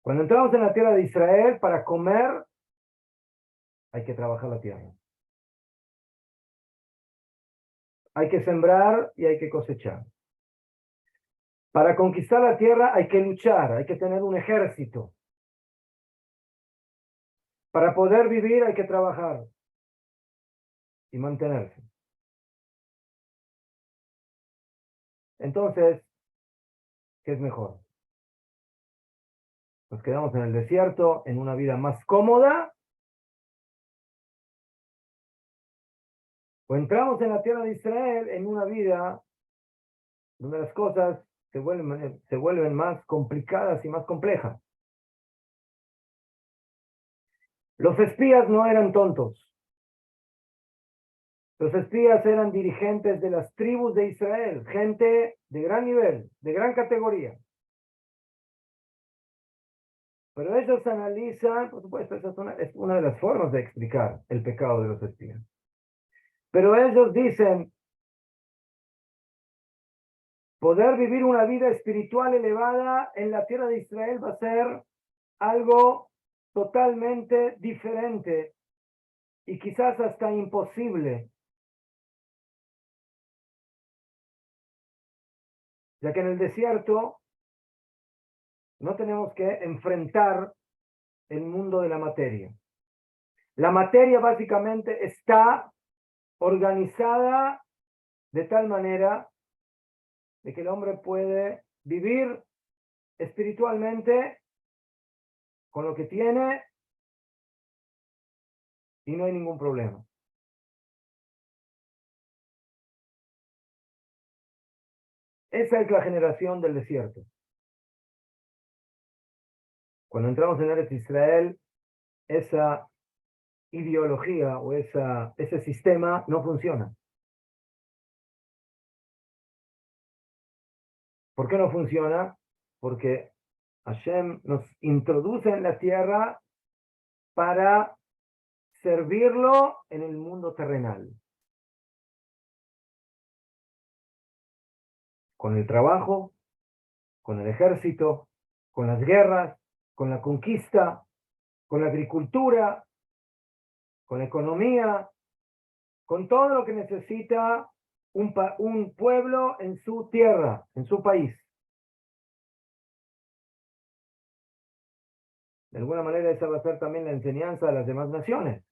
Cuando entramos en la tierra de Israel para comer, hay que trabajar la tierra. Hay que sembrar y hay que cosechar. Para conquistar la tierra hay que luchar, hay que tener un ejército. Para poder vivir hay que trabajar y mantenerse. Entonces, ¿qué es mejor? Nos quedamos en el desierto, en una vida más cómoda, o entramos en la tierra de Israel en una vida donde las cosas se vuelven más complicadas y más complejas. Los espías no eran tontos. Los espías eran dirigentes de las tribus de Israel, gente de gran nivel, de gran categoría. Pero ellos analizan, por supuesto, esa es una de las formas de explicar el pecado de los espías. Pero ellos dicen, poder vivir una vida espiritual elevada en la tierra de Israel va a ser algo totalmente diferente y quizás hasta imposible, ya que en el desierto no tenemos que enfrentar el mundo de la materia. La materia básicamente está organizada de tal manera de que el hombre puede vivir espiritualmente con lo que tiene y no hay ningún problema. Esa es la generación del desierto. Cuando entramos en Eretz Israel, esa ideología o ese sistema no funciona. ¿Por qué no funciona? Porque Hashem nos introduce en la tierra para servirlo en el mundo terrenal. Con el trabajo, con el ejército, con las guerras, con la conquista, con la agricultura, con la economía, con todo lo que necesita un pueblo en su tierra, en su país. De alguna manera esa va a ser también la enseñanza de las demás naciones.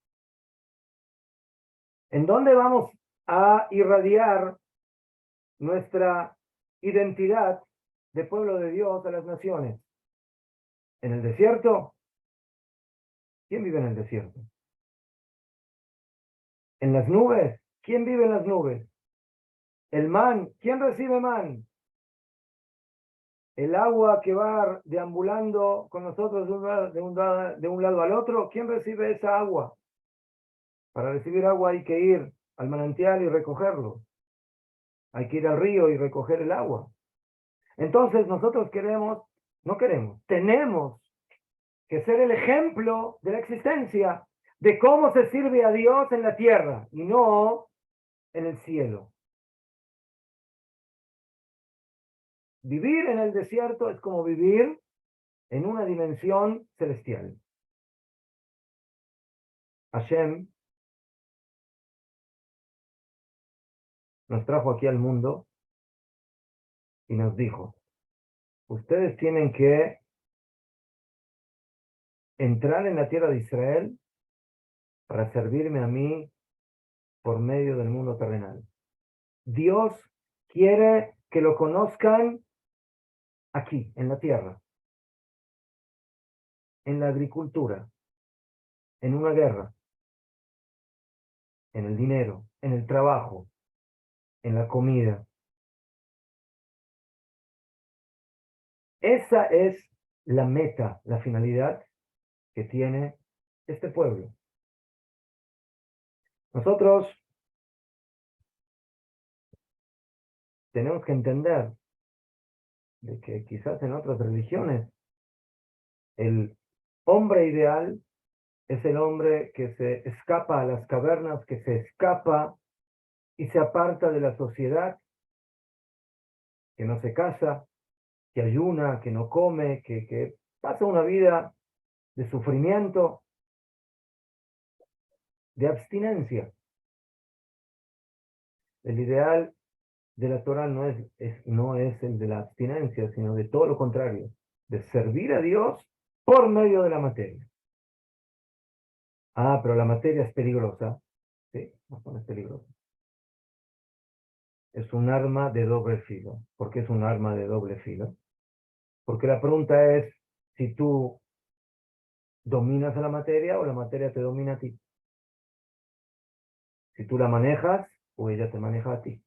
¿En dónde vamos a irradiar nuestra identidad de pueblo de Dios a las naciones? ¿En el desierto? ¿Quién vive en el desierto? ¿En las nubes? ¿Quién vive en las nubes? El man, ¿quién recibe man? El agua que va deambulando con nosotros de un lado al otro, ¿quién recibe esa agua? Para recibir agua hay que ir al manantial y recogerlo. Hay que ir al río y recoger el agua. Entonces nosotros tenemos que ser el ejemplo de la existencia, de cómo se sirve a Dios en la tierra y no en el cielo. Vivir en el desierto es como vivir en una dimensión celestial. Hashem nos trajo aquí al mundo y nos dijo, ustedes tienen que entrar en la tierra de Israel para servirme a mí por medio del mundo terrenal. Dios quiere que lo conozcan aquí, en la tierra, en la agricultura, en una guerra, en el dinero, en el trabajo, en la comida. Esa es la meta, la finalidad que tiene este pueblo. Nosotros tenemos que entender de que quizás en otras religiones el hombre ideal es el hombre que se escapa a las cavernas, que se escapa y se aparta de la sociedad, que no se casa, que ayuna, que no come, que pasa una vida de sufrimiento, de abstinencia. El ideal de la Torah no es el de la abstinencia, sino de todo lo contrario, de servir a Dios por medio de la materia. Ah, pero la materia es peligrosa. Sí, no es peligrosa. Es un arma de doble filo. ¿Por qué es un arma de doble filo? Porque la pregunta es si tú dominas a la materia o la materia te domina a ti. Si tú la manejas o ella te maneja a ti.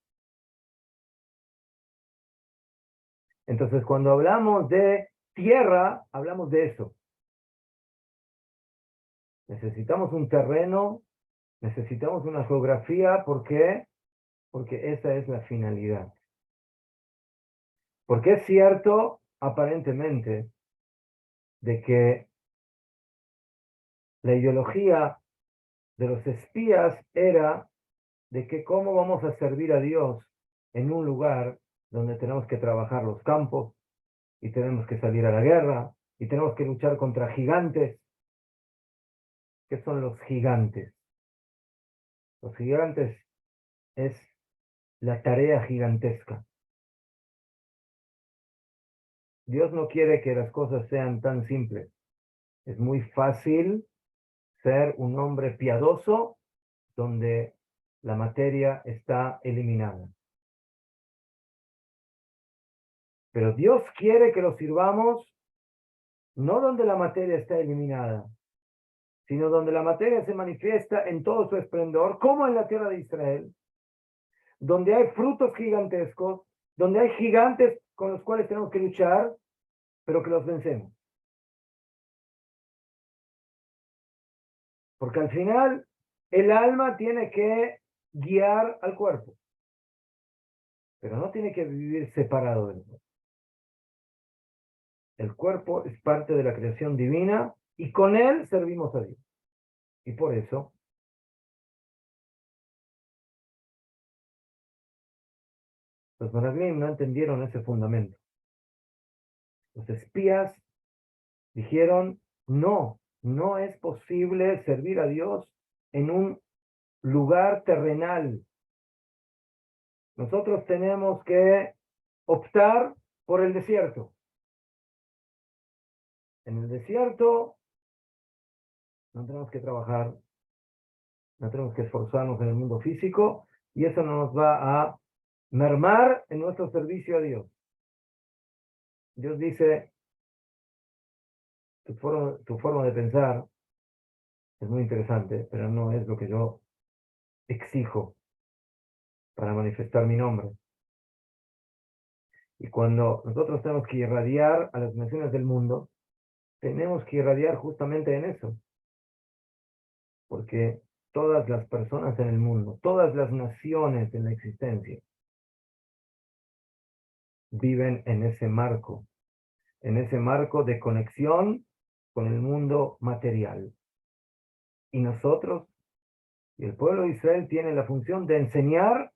Entonces, cuando hablamos de tierra, hablamos de eso. Necesitamos un terreno, necesitamos una geografía. ¿Por qué? Porque esa es la finalidad. Porque es cierto, aparentemente, de que la ideología de los espías era de que cómo vamos a servir a Dios en un lugar donde tenemos que trabajar los campos y tenemos que salir a la guerra y tenemos que luchar contra gigantes. ¿Qué son los gigantes? Los gigantes es la tarea gigantesca. Dios no quiere que las cosas sean tan simples. Es muy fácil ser un hombre piadoso donde la materia está eliminada. Pero Dios quiere que lo sirvamos no donde la materia está eliminada, sino donde la materia se manifiesta en todo su esplendor, como en la tierra de Israel, donde hay frutos gigantescos, donde hay gigantes con los cuales tenemos que luchar, pero que los vencemos. Porque al final el alma tiene que guiar al cuerpo, pero no tiene que vivir separado del cuerpo. El cuerpo es parte de la creación divina y con él servimos a Dios. Y por eso los Meraglim no entendieron ese fundamento. Los espías dijeron, no, no es posible servir a Dios en un lugar terrenal. Nosotros tenemos que optar por el desierto. En el desierto no tenemos que trabajar, no tenemos que esforzarnos en el mundo físico y eso no nos va a mermar en nuestro servicio a Dios. Dios dice, tu forma de pensar es muy interesante, pero no es lo que yo exijo para manifestar mi nombre. Y cuando nosotros tenemos que irradiar a las naciones del mundo, tenemos que irradiar justamente en eso. Porque todas las personas en el mundo, todas las naciones en la existencia, viven en ese marco de conexión con el mundo material. Y nosotros, y el pueblo de Israel, tiene la función de enseñar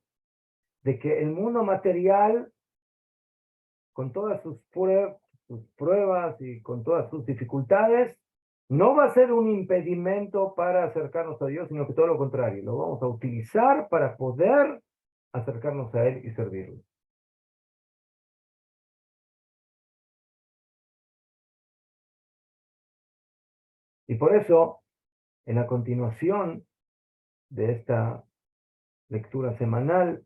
de que el mundo material, con todas sus pruebas y con todas sus dificultades, no va a ser un impedimento para acercarnos a Dios, sino que todo lo contrario, lo vamos a utilizar para poder acercarnos a Él y servirlo. Y por eso, en la continuación de esta lectura semanal,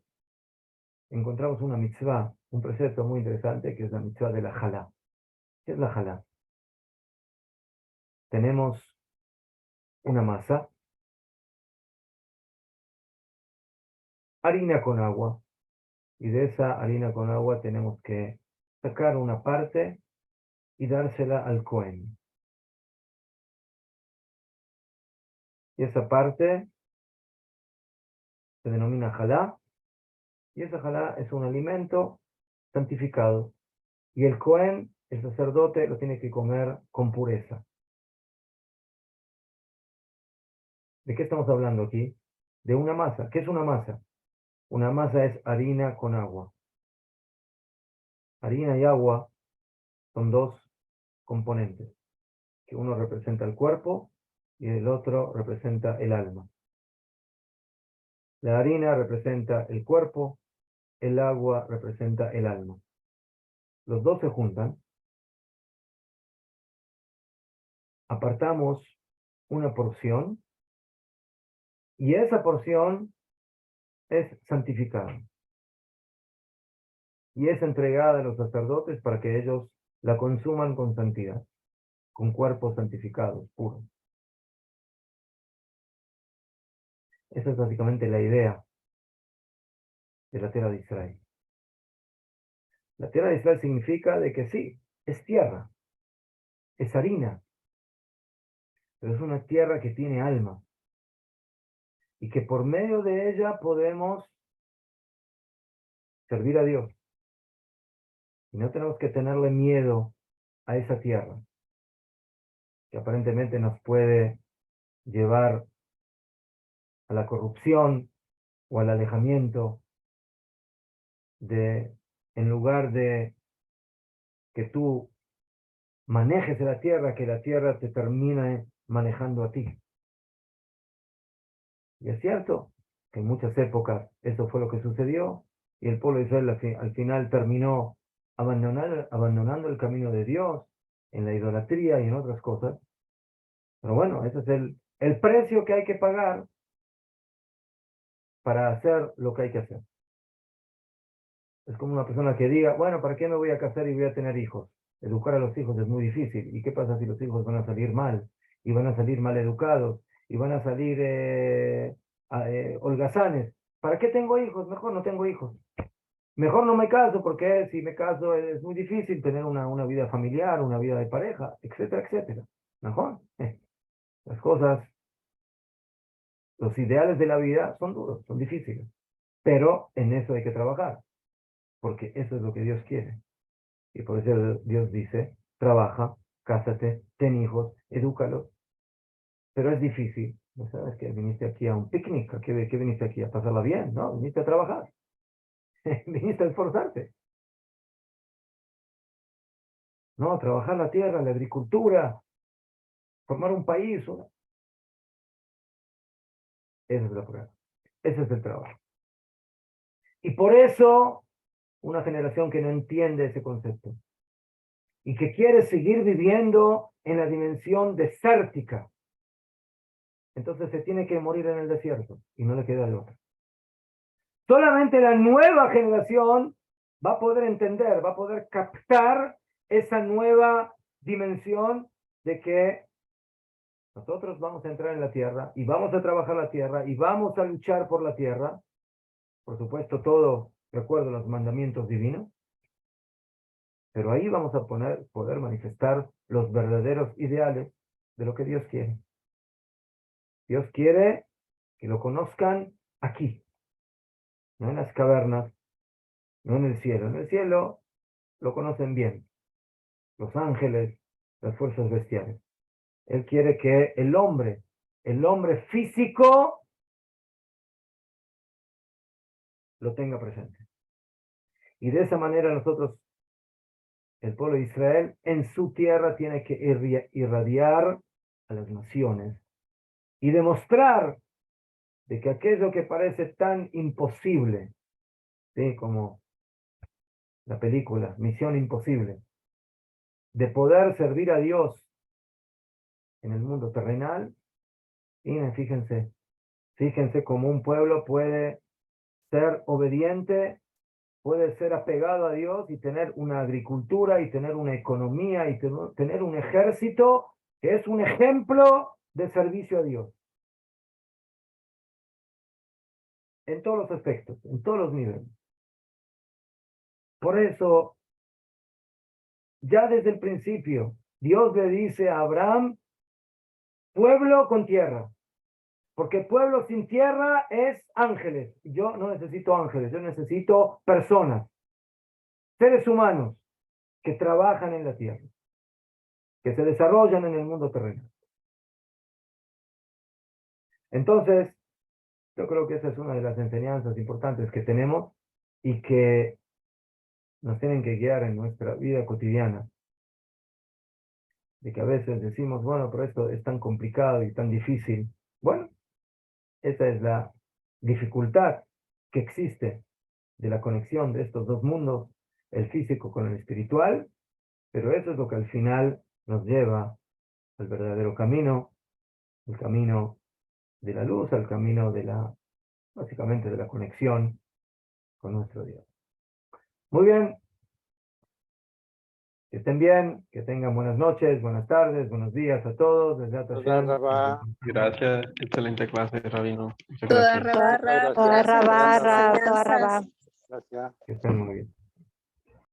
encontramos una mitzvah, un precepto muy interesante, que es la mitzvah de la jalá. ¿Qué es la jalá? Tenemos una masa, harina con agua, y de esa harina con agua tenemos que sacar una parte y dársela al Cohen. Y esa parte se denomina jalá, y esa jalá es un alimento santificado. Y el Cohen, el sacerdote, lo tiene que comer con pureza. ¿De qué estamos hablando aquí? De una masa. ¿Qué es una masa? Una masa es harina con agua. Harina y agua son dos componentes, que uno representa el cuerpo y el otro representa el alma. La harina representa el cuerpo, el agua representa el alma. Los dos se juntan, apartamos una porción y esa porción es santificada y es entregada a los sacerdotes para que ellos la consuman con santidad, con cuerpos santificados, puros. Esa es básicamente la idea de la tierra de Israel. La tierra de Israel significa de que sí, es tierra, es harina, pero es una tierra que tiene alma y que por medio de ella podemos servir a Dios. Y no tenemos que tenerle miedo a esa tierra, que aparentemente nos puede llevar a la corrupción o al alejamiento en lugar de que tú manejes la tierra, que la tierra te termine manejando a ti. Y es cierto que en muchas épocas eso fue lo que sucedió, y el pueblo de Israel al final terminó abandonando el camino de Dios en la idolatría y en otras cosas. Pero bueno, ese es el precio que hay que pagar para hacer lo que hay que hacer. Es como una persona que diga, bueno, ¿para qué me voy a casar y voy a tener hijos? Educar a los hijos es muy difícil. ¿Y qué pasa si los hijos van a salir mal? Y van a salir mal educados. Y van a salir holgazanes. ¿Para qué tengo hijos? Mejor no tengo hijos. Mejor no me caso porque si me caso es muy difícil tener una vida familiar, una vida de pareja, etcétera, etcétera. Mejor. Las cosas, los ideales de la vida son duros, son difíciles. Pero en eso hay que trabajar. Porque eso es lo que Dios quiere. Y por eso Dios dice, trabaja, cásate, ten hijos, edúcalos. Pero es difícil. ¿No sabes que viniste aquí a un picnic? ¿Qué viniste aquí? ¿A pasarla bien? No, viniste a trabajar. Viniste a esforzarte. No, trabajar la tierra, la agricultura, formar un país. Ese es el problema. Ese es el trabajo. Y por eso, una generación que no entiende ese concepto y que quiere seguir viviendo en la dimensión desértica, entonces se tiene que morir en el desierto y no le queda de otra. Solamente la nueva generación va a poder entender, va a poder captar esa nueva dimensión de que nosotros vamos a entrar en la tierra y vamos a trabajar la tierra y vamos a luchar por la tierra. Por supuesto, todo recuerdo los mandamientos divinos. Pero ahí vamos a poder manifestar los verdaderos ideales de lo que Dios quiere. Dios quiere que lo conozcan aquí, no en las cavernas, no en el cielo. En el cielo lo conocen bien, los ángeles, las fuerzas bestiales. Él quiere que el hombre físico, lo tenga presente. Y de esa manera nosotros, el pueblo de Israel, en su tierra tiene que irradiar a las naciones y demostrar de que aquello que parece tan imposible, ¿sí? Como la película Misión Imposible, de poder servir a Dios en el mundo terrenal, y fíjense cómo un pueblo puede ser obediente, puede ser apegado a Dios y tener una agricultura y tener una economía y tener un ejército que es un ejemplo de servicio a Dios. En todos los aspectos, en todos los niveles. Por eso, ya desde el principio, Dios le dice a Abraham, pueblo con tierra. Porque pueblo sin tierra es ángeles. Yo no necesito ángeles, yo necesito personas, seres humanos que trabajan en la tierra, que se desarrollan en el mundo terrenal. Entonces, yo creo que esa es una de las enseñanzas importantes que tenemos y que nos tienen que guiar en nuestra vida cotidiana. De que a veces decimos, bueno, pero esto es tan complicado y tan difícil. Bueno, esa es la dificultad que existe de la conexión de estos dos mundos, el físico con el espiritual, pero eso es lo que al final nos lleva al verdadero camino, el camino de la luz, al camino básicamente de la conexión con nuestro Dios. Muy bien, que estén bien, que tengan buenas noches, buenas tardes, buenos días a todos. Gracias, excelente clase, Rabino. Muchas Toda gracias. Rabá, Toda gracias por las Rabá, toda enseñanzas. Rabá. Que estén muy bien.